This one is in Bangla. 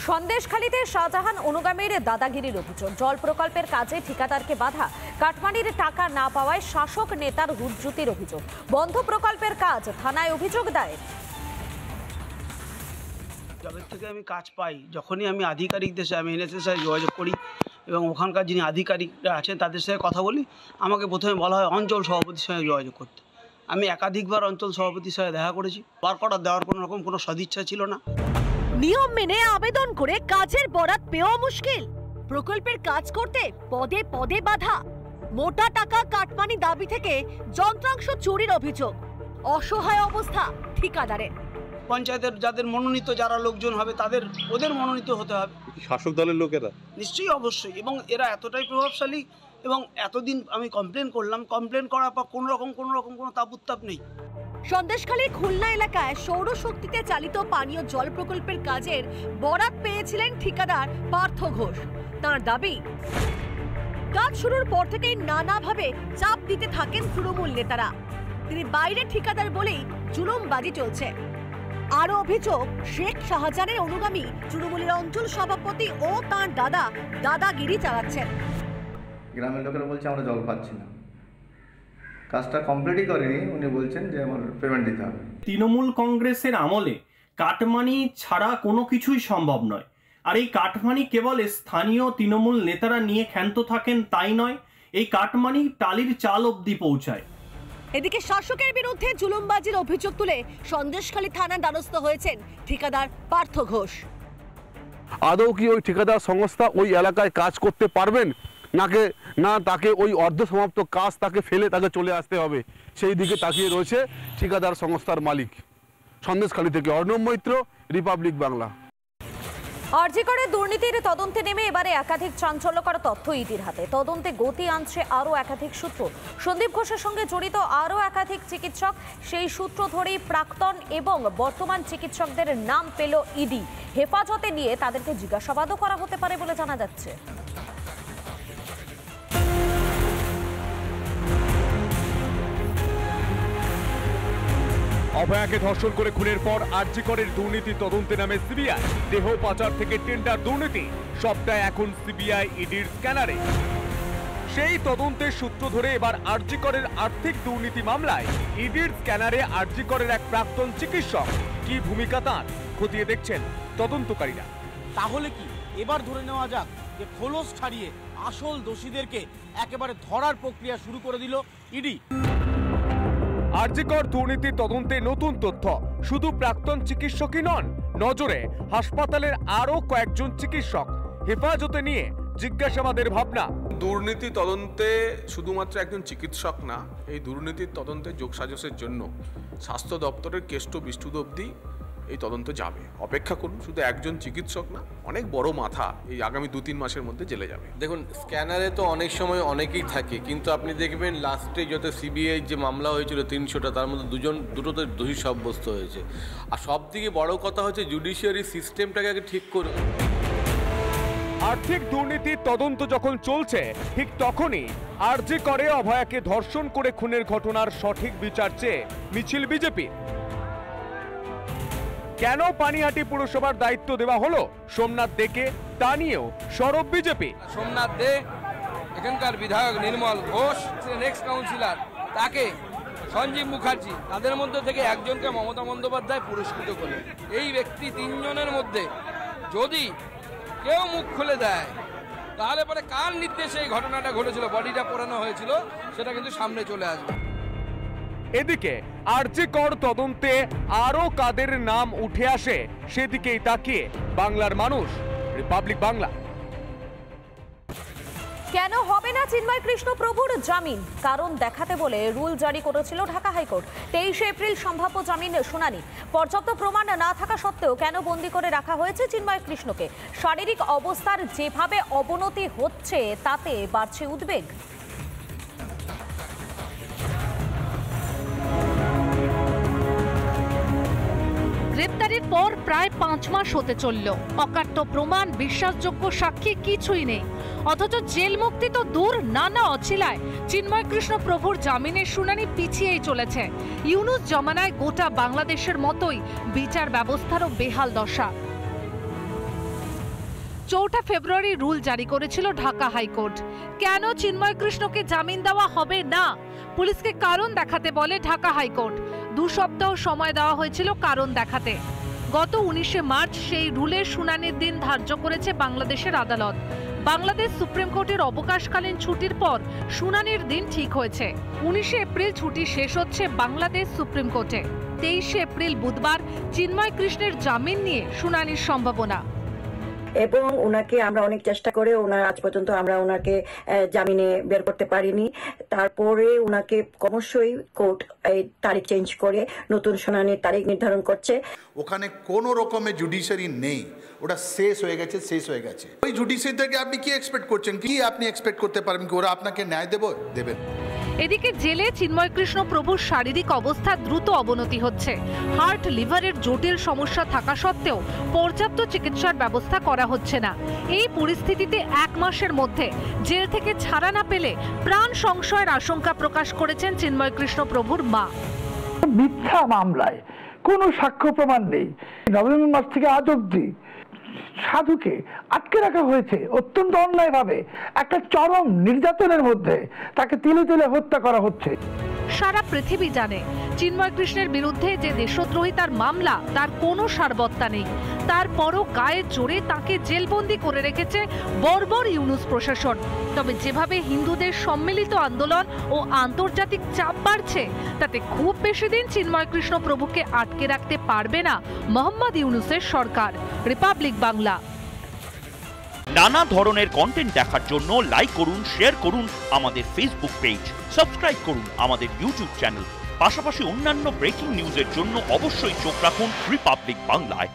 সন্দেশখালীতে শাহজাহান অনুগামীর দাদাগিরির অভিযোগ। জল প্রকল্পের কাজে ঠিকাদারকে বাধা, কাটমানির টাকা না পাওয়ায় শাসক নেতার হুজ্জুতির অভিযোগ। বন্ধ প্রকল্পের কাজ, থানায় অভিযোগ দায়ের। যবে থেকে আমি কাজ পাই, যখনই আমি আধিকারিকদের সাথে আমি এনএসএস সাথে যোগাযোগ করি এবং ওখানকার যিনি আধিকারিকরা আছেন তাদের সাথে কথা বলি, আমাকে প্রথমে বলা হয় অঞ্চল সভাপতির সঙ্গে যোগাযোগ করতে। আমি একাধিকবার অঞ্চল সভাপতির সাথে দেখা করেছি, ওয়ার্ক অর্ডার দেওয়ার কোনো সদিচ্ছা ছিল না। নিয়ম মেনে আবেদন করে কাজের বরাত পেও মুশকিল, প্রকল্পের কাজ করতে পদে পদে বাধা, মোটা টাকা কাটমানি দাবি থেকে যন্ত্রাংশ চুরির অভিযোগ, অসহায় অবস্থা ঠিকাদারের। পঞ্চায়েতের যাদের মনোনীত যারা লোকজন হবে ওদের মনোনীত হতে হবে। শাসক দলের লোকেরা নিশ্চয়ই, অবশ্যই, এবং এরা এতটাই প্রভাবশালী। এবং এতদিন আমি কমপ্লেন করলাম, কমপ্লেন করার পর কোনো রকম কোনো তাপ উত্তাপ নেই। সন্দেশখালীর খুলনা এলাকায় সৌরশক্তিতে চালিত পানীয় জল প্রকল্পের কাজের বরাত পেয়েছিলেন ঠিকাদার পার্থ ঘোষ। তার দাবি, কাজ শুরুর পর থেকেই নানাভাবে চাপ দিতে থাকেন তৃণমূল নেতারা। তিনি বাইরে ঠিকাদার বলেই জুলুমবাজি চলছে। আরো অভিযোগ, শেখ শাহজাহানের অনুগামী তৃণমূলের অঞ্চল সভাপতি ও তাঁর দাদাগিরি চালাচ্ছেন। গ্রামের লোকেরা বলছে আমরা জল পাচ্ছি না, কাজটা কমপ্লিটই করেনি, উনি বলছেন যে আমার পেমেন্ট দিতে হবে। তৃণমূল কংগ্রেসের আমলে কাটমানি ছাড়া কোনো কিছুই সম্ভব নয়। আর এই কাটমানি কেবল স্থানীয় তৃণমূল নেতারা নিয়ে ক্ষান্ত থাকেন তাই নয়, এই কাটমানি টালির চাল অবধি পৌঁছায়। এদিকে শাসকের বিরুদ্ধে জুলুমবাজির অভিযোগ তুলে সন্দেশখালী থানার দ্বারস্থ হয়েছেন ঠিকাদার পার্থ ঘোষ। আদৌ কি ওই ঠিকাদার সংস্থা ওই এলাকায় কাজ করতে পারবেন না তাকে ওই অর্ধসমাপ্ত কাজ তাকে ফেলে তাকে চলে আসতে হবে, সেই দিকে তাকিয়ে রয়েছে ঠিকাদার সংস্থার মালিক। সন্দেশখালী থেকে অর্ণব মৈত্র, রিপাবলিক বাংলা। আরজিকরে দুর্নীতির তদন্তে নেমে এবারে একাধিক চাঞ্চল্যকর তথ্য ইডির হাতে। তদন্তে গতি আনছে আরও একাধিক সূত্র। সন্দীপ ঘোষের সঙ্গে জড়িত আরও একাধিক চিকিৎসক, সেই সূত্র ধরেই প্রাক্তন এবং বর্তমান চিকিৎসকদের নাম পেল ইডি। হেফাজতে নিয়ে তাদেরকে জিজ্ঞাসাবাদও করা হতে পারে বলে জানা যাচ্ছে। অভয়াকে ধর্ষণ করে খুনের পর আরজিকরের দুর্নীতি তদন্তে নামে সিবিআই। দেহ পাচার থেকে টেন্ডার দুর্নীতি, সবটাই এখন সিবিআই ইডির স্ক্যানারে। সেই তদন্তের সূত্র ধরে এবার আরজিকরের আর্থিক দুর্নীতি মামলায় ইডির স্ক্যানারে আরজিকরের এক প্রাক্তন চিকিৎসক। কি ভূমিকা তাঁর, খতিয়ে দেখছেন তদন্তকারীরা। তাহলে কি এবার ধরে নেওয়া যাক যে খোলস ছাড়িয়ে আসল দোষীদেরকে একেবারে ধরার প্রক্রিয়া শুরু করে দিল ইডি? আরজিকর দুর্নীতি তদন্তে নতুন তথ্য, শুধু প্রাক্তন চিকিৎসকই নন, নজরে হাসপাতালের আরো কয়েকজন চিকিৎসক। হেফাজতে নিয়ে জিজ্ঞাসাবাদের ভাবনা। দুর্নীতি তদন্তে শুধুমাত্র একজন চিকিৎসক না, এই দুর্নীতির তদন্তে যোগসাজশের জন্য স্বাস্থ্য দপ্তরের কেষ্ট বিষ্টুদ অবধি এই তদন্ত যাবে। অপেক্ষা করুন, শুধু একজন চিকিৎসক না, অনেক বড় মাথা এই আগামী 2-3 মাসের মধ্যে জেলে যাবে। দেখুন, স্ক্যানারে তো অনেক সময় অনেকেই থাকে, কিন্তু আপনি দেখবেন লাস্টে যত সিবিআই যে মামলা হয়েছিল 300টা, তার মধ্যে দুটোতে দোষী সাব্যস্ত হয়েছে। আর সব থেকে বড় কথা হচ্ছে জুডিশিয়ারি সিস্টেমটাকে আগে ঠিক করুন। আর্থিক দুর্নীতির তদন্ত যখন চলছে, ঠিক তখনই আরজিকরে অভয়াকে ধর্ষণ করে খুনের ঘটনার সঠিক বিচার চেয়ে মিছিল বিজেপি। কেন পানিহাটি পুরসভার দায়িত্ব দেওয়া হলো সোমনাথ দেকে, তা নিয়েও সরব বিজেপি। সোমনাথ দে এখানকার বিধায়ক, নির্মল ঘোষ নেক্সট কাউন্সিলর, তাকে সঞ্জীব মুখার্জি, তাদের মধ্যে থেকে একজনকে মমতা বন্দ্যোপাধ্যায় পুরস্কৃত করলেন। এই ব্যক্তি 3 জনের মধ্যে যদি কেউ মুখ খুলে দেয়, তাহলে পরে কার নির্দেশে এই ঘটনাটা ঘটেছিল, বডিটা পোড়ানো হয়েছিল, সেটা কিন্তু সামনে চলে আসবে। এদিকে আরজিকর তদন্তে আরো কাদের নাম উঠে আসে, সেদিকেই তাকিয়ে বাংলার মানুষ। রিপাবলিক বাংলা। কেন হবে না চিন্ময় কৃষ্ণ প্রভুর জামিন? কারণ দেখাতে বলে রুল জারি করেছিল ঢাকা হাইকোর্ট। 23 এপ্রিল সম্ভাব্য জামিন শুনানি। পর্যাপ্ত প্রমাণ না থাকা সত্ত্বেও কেন বন্দী করে রাখা হয়েছে চিন্ময় কৃষ্ণকে? শারীরিক অবস্থার যেভাবে অবনতি হচ্ছে, তাতে বাড়ছে উদ্বেগ। গ্রেপ্তারের পর প্রায় 5 মাস হতে চলল, অকাট্য প্রমাণ, বিশ্বাসযোগ্য সাক্ষী কিছুই নেই। অথচ জেল মুক্তি তো দূর, নানা অছিলায় চিন্ময় কৃষ্ণ প্রভুর জামিনের শুনানি পিছিয়েই চলেছে। ইউনূস জমানায় গোটা বাংলাদেশের মতোই বিচার ব্যবস্থারও বেহাল দশা। 4 ফেব্রুয়ারি রুল জারি করেছিল ঢাকা হাইকোর্ট। কেন চিন্ময় কৃষ্ণকে জামিন দেওয়া হবে না, পুলিশকে কারণ দেখাতে বলে ঢাকা হাইকোর্ট। 2 সপ্তাহ সময় দেওয়া হয়েছিল কারণ দেখাতে। গত 19শে মার্চ সেই রুলের শুনানির দিন ধার্য করেছে বাংলাদেশের আদালত। বাংলাদেশ সুপ্রিম কোর্টের অবকাশকালীন ছুটির পর শুনানির দিন ঠিক হয়েছে। 19শে এপ্রিল ছুটি শেষ হচ্ছে বাংলাদেশ সুপ্রিম কোর্টে। 23শে এপ্রিল বুধবার চিন্ময় কৃষ্ণের জামিন নিয়ে শুনানির সম্ভাবনা। এবং ওনাকে আমরা অনেক চেষ্টা করে আজ পর্যন্ত আমরা ওনাকে জামিনে বের করতে পারিনি। তারপরে ওনাকে ক্রমশই কোর্ট এই তারিখ চেঞ্জ করে নতুন শুনানির তারিখ নির্ধারণ করছে। ওখানে কোনো রকমের জুডিশিয়ারি নেই, ওটা শেষ হয়ে গেছে। ওই জুডিশিয়ারি থেকে আপনি কি এক্সপেক্ট করছেন, কি আপনি এক্সপেক্ট করতে পারবেন কি ওরা আপনাকে ন্যায় দেবেন? এদিকে জেলে চিন্ময় কৃষ্ণ প্রভুর শারীরিক অবস্থা দ্রুত অবনতি হচ্ছে। হার্ট লিভারের জটিল সমস্যা থাকা সত্ত্বেও পর্যাপ্ত চিকিৎসার ব্যবস্থা করা হচ্ছে না। এই পরিস্থিতিতে 1 মাসের মধ্যে জেল থেকে ছাড়া না পেলে প্রাণ সংশয়ের আশঙ্কা প্রকাশ করেছেন চিন্ময় কৃষ্ণ প্রভুর মা। মিথ্যা মামলায় কোনো সাক্ষ্য প্রমাণ নেই। নভেম্বর মাস থেকে আজ অবধি সাধুকে আটকে রাখা হয়েছে অত্যন্ত অন্যায়ভাবে, একটা চরম নির্যাতনের মধ্যে তাকে তিলে তিলে হত্যা করা হচ্ছে। সারা পৃথিবী জানে চিন্ময় কৃষ্ণের বিরুদ্ধে যে দেশদ্রোহিতার মামলা তার কোনো সারবত্তা নেই। তারপরও গায়ে জোরে তাকে জেলবন্দি করে রেখেছে বর্বর ইউনুস প্রশাসন। তবে যেভাবে হিন্দুদের সম্মিলিত আন্দোলন ও আন্তর্জাতিক চাপ বাড়ছে, তাতে খুব বেশি দিন চিন্ময় কৃষ্ণ প্রভুকে আটকে রাখতে পারবে না মোহাম্মদ ইউনুসের সরকার। রিপাবলিক বাংলা। নানা ধরনের কন্টেন্ট দেখার জন্য লাইক করুন, শেয়ার করুন আমাদের ফেসবুক পেজ, সাবস্ক্রাইব করুন আমাদের ইউটিউব চ্যানেল। পাশাপাশি অন্যান্য ব্রেকিং নিউজের জন্য অবশ্যই চোখ রাখুন রিপাবলিক বাংলায়।